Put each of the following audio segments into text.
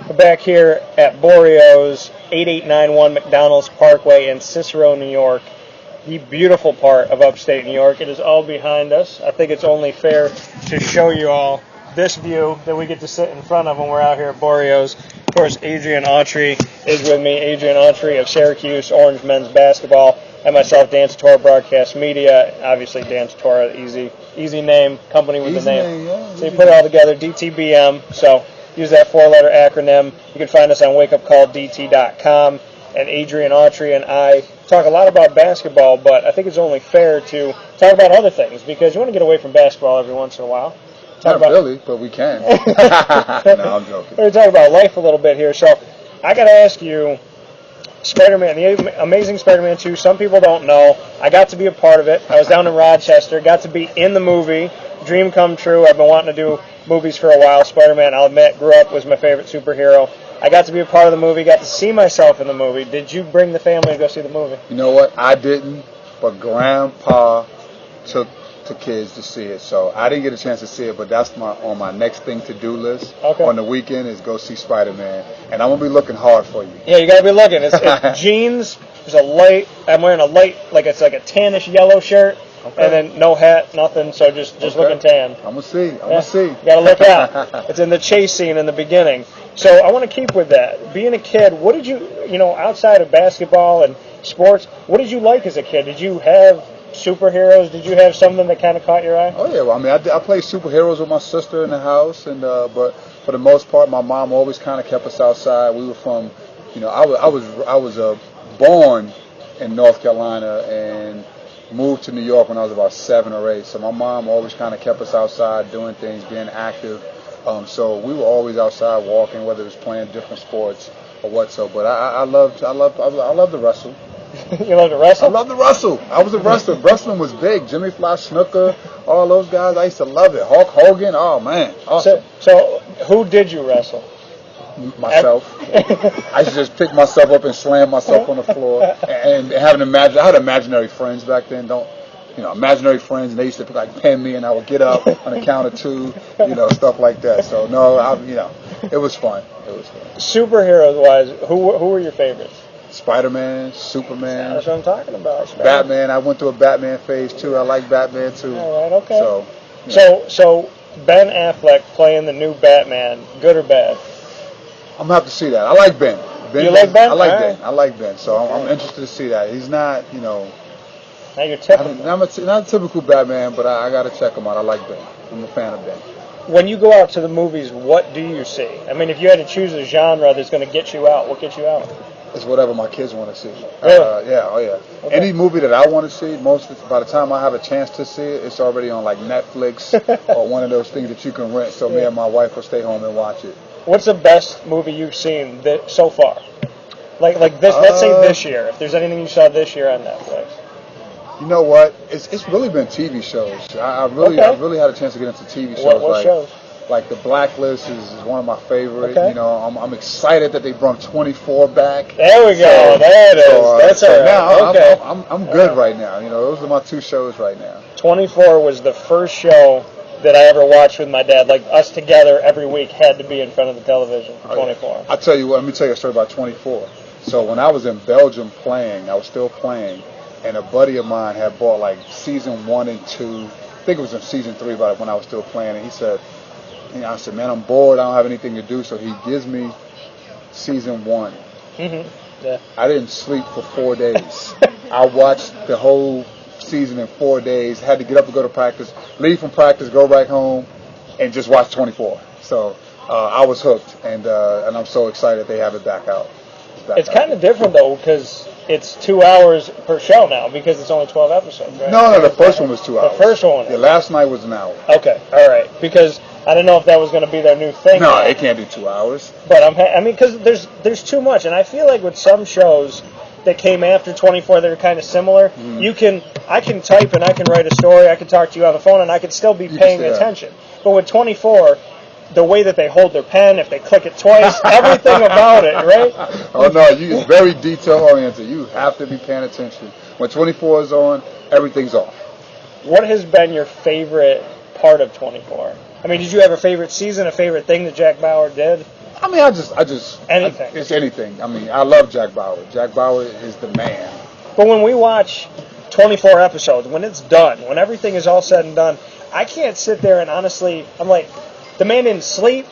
We're back here at Borio's, 8891 McDonald's Parkway in Cicero, New York. The beautiful part of upstate New York. It is all behind us. I think it's only fair to show you all this view that we get to sit in front of when we're out here at Borio's. Of course, Adrian Autry is with me. Adrian Autry of Syracuse, Orange men's basketball, and myself, Dan Tortora Broadcast Media. Obviously, Dan Tortora, easy name, company with easy a name. Yeah, so you put it all together, DTBM. So use that four-letter acronym. You can find us on wakeupcalldt.com. And Adrian Autry and I talk a lot about basketball, but I think it's only fair to talk about other things because you want to get away from basketball every once in a while. Not really, but we can. No, I'm joking. We're talking about life a little bit here. So I got to ask you, Spider-Man, the Amazing Spider-Man 2, some people don't know. I got to be a part of it. I was down in Rochester, got to be in the movie. Dream come true. I've been wanting to do movies for a while. Spider-Man, I'll admit, grew up, was my favorite superhero. I got to be a part of the movie, got to see myself in the movie. Did you bring the family to go see the movie? You know what? I didn't, but Grandpa took the kids to see it. So I didn't get a chance to see it, but that's on my next thing to-do list. Okay. On the weekend is go see Spider-Man. And I'm going to be looking hard for you. Yeah, you got to be looking. It's jeans. There's I'm wearing a light, it's like a tannish yellow shirt. Okay. And then no hat, nothing, so just okay. Looking tan. I'm going to see. You got to look out. It's in the chase scene in the beginning. So I want to keep with that. Being a kid, what did you outside of basketball and sports, what did you like as a kid? Did you have superheroes? Did you have something that kind of caught your eye? Oh, yeah. Well, I mean, I played superheroes with my sister in the house, and but for the most part, my mom always kind of kept us outside. We were from, I was born in North Carolina and moved to New York when I was about 7 or 8. So my mom always kind of kept us outside doing things, being active. So we were always outside walking, whether it was playing different sports or what. So, but I loved to wrestle. You love to wrestle? I love to wrestle. I was a wrestler. Wrestling was big. Jimmy Fly Snooker, all those guys. I used to love it. Hulk Hogan. Oh man, awesome. So who did you wrestle? Myself. I used to just pick myself up and slam myself on the floor and have I had imaginary friends back then. Imaginary friends, and they used to pin me, and I would get up on the count of 2, stuff like that. So no, it was fun. Superheroes wise, who were your favorites? Spider-Man, Superman. That's what I'm talking about. Batman. I went through a Batman phase too. I like Batman too. All right, okay. So Ben Affleck playing the new Batman, good or bad? I'm gonna have to see that. I like Ben. You like Ben? I like Ben. I like Ben. So I'm interested to see that. He's not, Not your typical. not a typical Batman, but I got to check him out. I like Ben. I'm a fan of Ben. When you go out to the movies, what do you see? I mean, if you had to choose a genre that's going to get you out, what gets you out? It's whatever my kids want to see. Really? Yeah. Okay. Any movie that I want to see, by the time I have a chance to see it, it's already on Netflix or one of those things that you can rent. So me and my wife will stay home and watch it. What's the best movie you've seen so far? Like this. Let's say this year. If there's anything you saw this year on Netflix. You know what? It's really been TV shows. I really had a chance to get into TV shows. What shows? Like The Blacklist is one of my favorite. Okay. I'm excited that they brought 24 back. There we go. There it is. That's all right. Now okay. I'm good right now. Those are my 2 shows right now. 24 was the first show that I ever watched with my dad. Like us together every week had to be in front of the television for 24. Yeah. I'll tell you what. Let me tell you a story about 24. So when I was in Belgium playing, I was still playing, and a buddy of mine had bought season 1 and 2. I think it was in season 3, but when I was still playing, and he said. I said, man, I'm bored. I don't have anything to do. So he gives me season 1. Mm-hmm. Yeah. I didn't sleep for 4 days. I watched the whole season in 4 days. Had to get up and go to practice, leave from practice, go back home, and just watch 24. So I was hooked, and I'm so excited they have it back out. It's kind of different, though, because it's 2 hours per show now because it's only 12 episodes, right? No, the first one was 2 hours. The first one? Yeah, last night was an hour. Okay, all right. Because I didn't know if that was going to be their new thing. No, it can't do 2 hours. But because there's too much, and I feel like with some shows that came after 24 that are kind of similar, I can type and I can write a story, I can talk to you on the phone, and I can still be paying attention. But with 24, the way that they hold their pen, if they click it twice, everything about it, right? Oh, no, it's very detail-oriented. You have to be paying attention. When 24 is on, everything's off. What has been your favorite part of 24? I mean, did you have a favorite season, a favorite thing that Jack Bauer did? I mean, Anything. It's anything. I mean, I love Jack Bauer. Jack Bauer is the man. But when we watch 24 episodes, when it's done, when everything is all said and done, I can't sit there and honestly, I'm like, the man didn't sleep,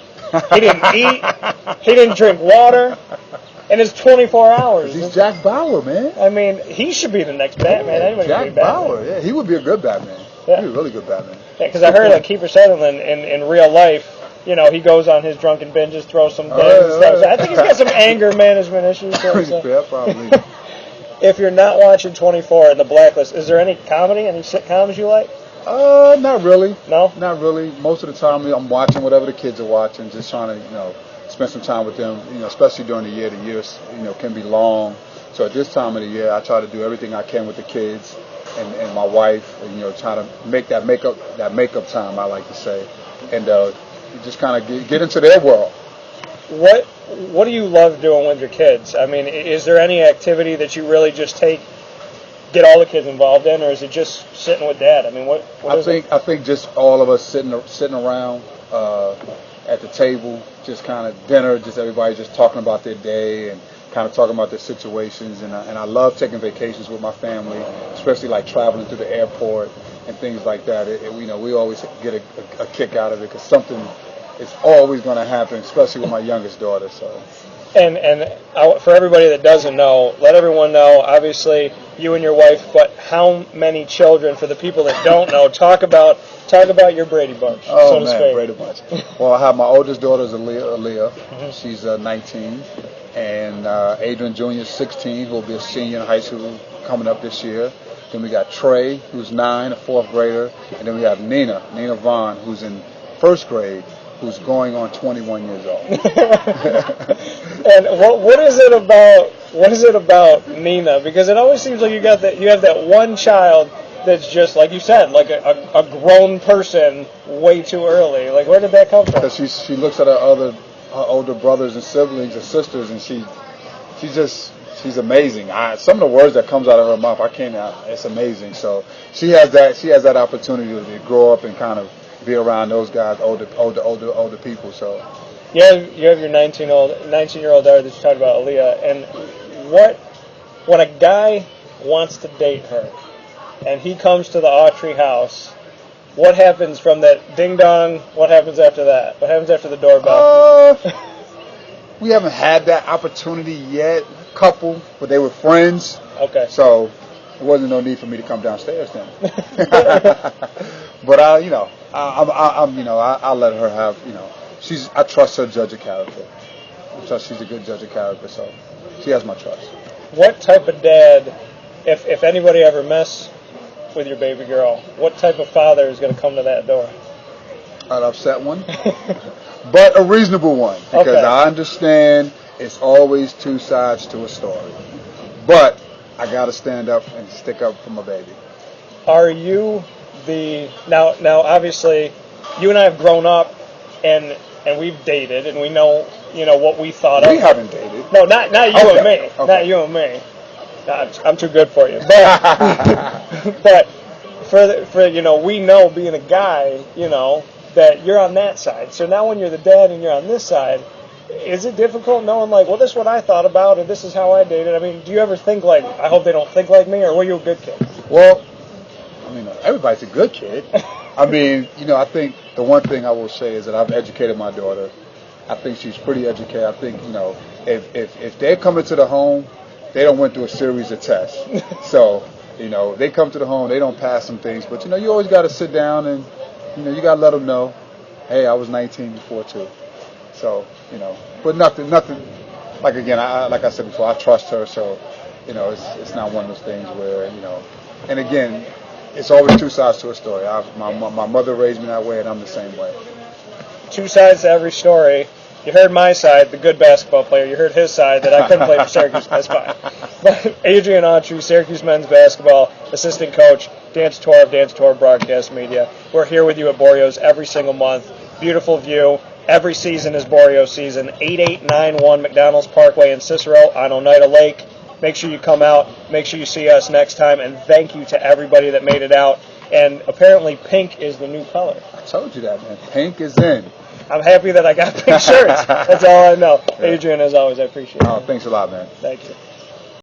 he didn't eat, he didn't drink water, and it's 24 hours. He's Jack Bauer, man. I mean, he should be the next Batman. Anybody Jack could be Batman. Bauer, yeah, he would be a good Batman. Yeah. He'd be a really good Batman. Yeah, because I heard that Kiefer Sutherland in real life, you know, he goes on his drunken binges, throws some things and stuff. So I think he's got some anger management issues. Yeah, probably. If you're not watching 24 in the Blacklist, is there any comedy, any sitcoms you like? Not really. No? Not really. Most of the time I'm watching whatever the kids are watching, just trying to, spend some time with them, especially during the year. The years, can be long. So at this time of the year, I try to do everything I can with the kids and my wife, and, try to make that makeup time, I like to say. And just kind of get into their world. What do you love doing with your kids? I mean, is there any activity that you really just get all the kids involved in, or is it just sitting with Dad? I mean, I think just all of us sitting around at the table, just kind of dinner, just everybody just talking about their day and kind of talking about their situations. And I love taking vacations with my family, especially like traveling through the airport and things like that. We always get a kick out of it because something is always going to happen, especially with my youngest daughter. So. And for everybody that doesn't know, let everyone know, obviously, you and your wife, but how many children, for the people that don't know, talk about your Brady Bunch, so to speak. Brady Bunch. Well, I have my oldest daughter is Aaliyah. Mm-hmm. She's 19. And Adrian Jr. is 16, who will be a senior in high school coming up this year. Then we got Trey, who's 9, a 4th grader. And then we have Nina Vaughn, who's in 1st grade, who's going on 21 years old. And what is it about Nina? Because it always seems like you have that one child that's just, like you said, like a grown person way too early. Like, where did that come from? Because she looks at her older brothers and siblings and sisters, and she's amazing. Some of the words that comes out of her mouth, it's amazing. So she has that opportunity to grow up and kind of be around those guys, older people. So you have your 19-year-old daughter that you talked about, Aaliyah, and when a guy wants to date her and he comes to the Autry house, what happens from that ding dong? What happens after that? What happens after the doorbell? We haven't had that opportunity yet. Couple, but they were friends. Okay. So there wasn't no need for me to come downstairs then. But I'll let her have. I trust her judge of character. She's a good judge of character, so she has my trust. What type of dad, if anybody ever mess with your baby girl, what type of father is going to come to that door? An upset one, but a reasonable one, because I understand it's always two sides to a story. But I got to stand up and stick up for my baby. Are you now obviously you and I have grown up and we've dated and we know what we thought of. We haven't dated. No, not you and me. Okay. Not you and me. I'm too good for you. But but for we know being a guy, that you're on that side. So now when you're the dad and you're on this side, is it difficult knowing like, well, this is what I thought about or this is how I dated? I mean, do you ever think like, I hope they don't think like me, or were you a good kid? Well, everybody's a good kid. I think the one thing I will say is that I've educated my daughter. I think she's pretty educated. I think, if they're coming to the home, they don't went through a series of tests. So, they come to the home, they don't pass some things. But, you always got to sit down and, you got to let them know, hey, I was 19 before too. So, but nothing, like again, like I said before, I trust her. So, it's not one of those things where, and again, it's always two sides to a story. My mother raised me that way, and I'm the same way. Two sides to every story. You heard my side, the good basketball player. You heard his side, that I couldn't play for Syracuse. That's fine. But Adrian Autry, Syracuse men's basketball assistant coach, Dan Tortora of Dan Tortora Broadcast Media. We're here with you at Borio's every single month. Beautiful view. Every season is Borio season. 8891 McDonald's Parkway in Cicero on Oneida Lake. Make sure you come out. Make sure you see us next time. And thank you to everybody that made it out. And apparently pink is the new color. I told you that, man. Pink is in. I'm happy that I got pink shirts. That's all I know. Adrian, as always, I appreciate it. Thanks a lot, man. Thank you.